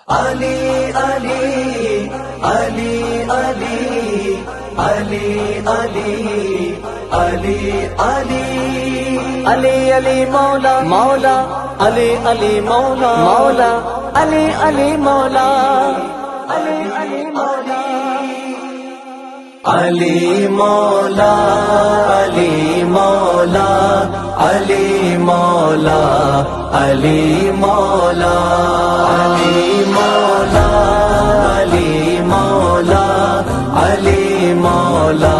علی علی علی علی علی علی علی علی علی علی مولا مولا علی علی مولا مولا علی علی مولا علی علی مولا علی مولا علی مولا علی مولا علی مولا علی مولا علی مولا علی مولا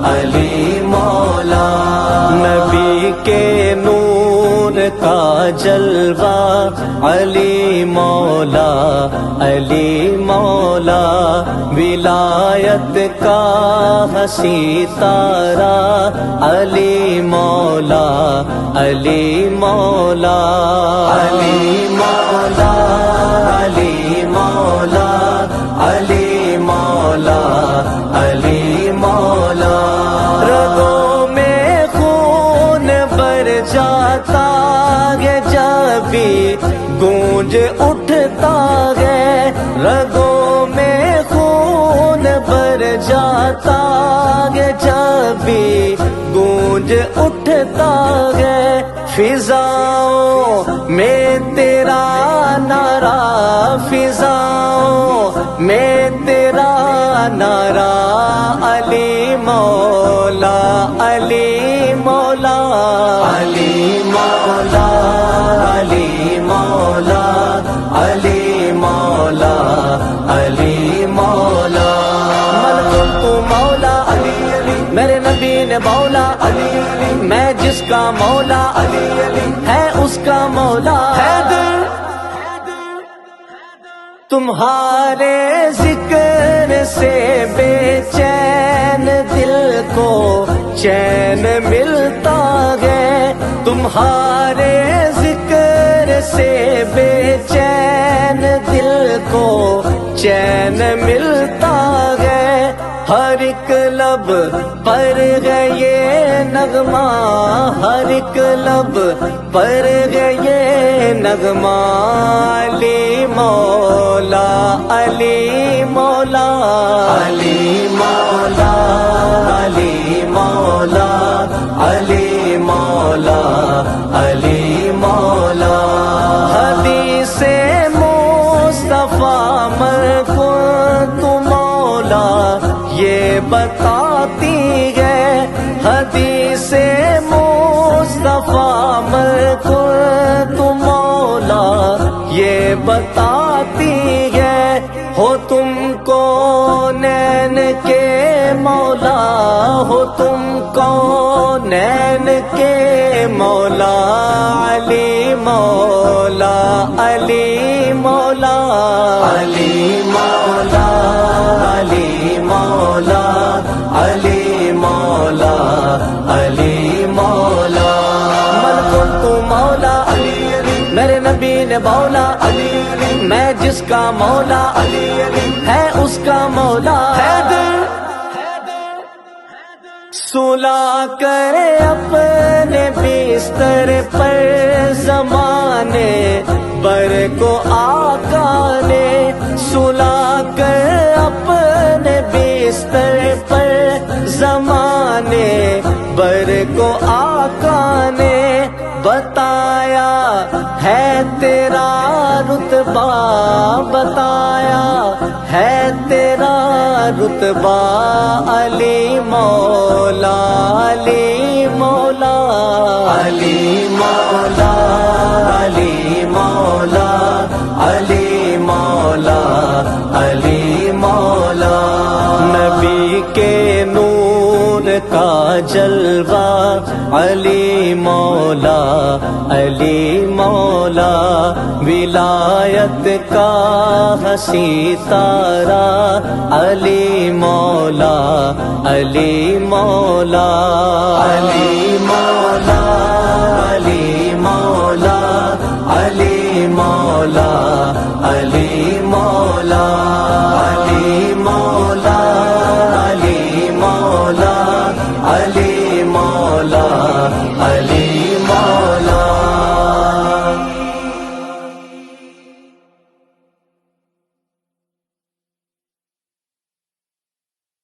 علی مولا نبی کے نور کا جلوہ علی مولا علی مولا ولایت کا حسی تارا علی مولا علی مولا علی مولا علی مولا علی مولا علی مولا رگوں میں خون بر جاتا ہے جب بھی گونج اٹھتا ہے رگوں میں خون بر جاتا ہے جب بھی گونج اٹھتا ہے فضاؤں میں تیرا نعرہ فضاؤں میں تیرا نعرہ علی مولا علی مولا علی مولا علی مولا علی مولا علی مولا من قلت مولا علی علی میرے نبی نے مولا علی علی میں جس کا مولا علی علی ہے اس کا مولا حیدر تمہارے ذکر سے بے چین دل کو چین ملتا ہے تمہارے ذکر سے بے چین دل کو چین ملتا ہے ہر ایک لب پر ہے یہ نغمہ ہر ایک لب پر ہے یہ نغمہ علی مولا علی مولا علی مولا علی مولا علی مولا علی مولا حدیث مصطفیٰ مرکز مولا یہ بتاتی ہے حدیث مصطفیٰ مرکز مولا یہ بتاتی ہے ہو تم کو نین کے مولا ہو تم کو نین کے مولا علی مولا علی مولا علی مولا علی مولا علی مولا علی مولا من قلت مولا علی علی میرے نبی نے مولا علی علی میں جس کا مولا علی علی ہے اس کا مولا حیدر سلا کرے اپنے بستر پر زمانے بر کو آقا نے سلا کر اپنے بستر پر زمانے بر کو آقا نے بتایا ہے تیرا رتبہ بتایا ہے تیرا رتبہ علی مولا علی مولا علی مولا علی مولا علی مولا علی مولا نبی کے نور کا جلوہ علی مولا علی مولا ولایت کا حسی تارا علی مولا علی مولا علی مولا علی مولا علی مولا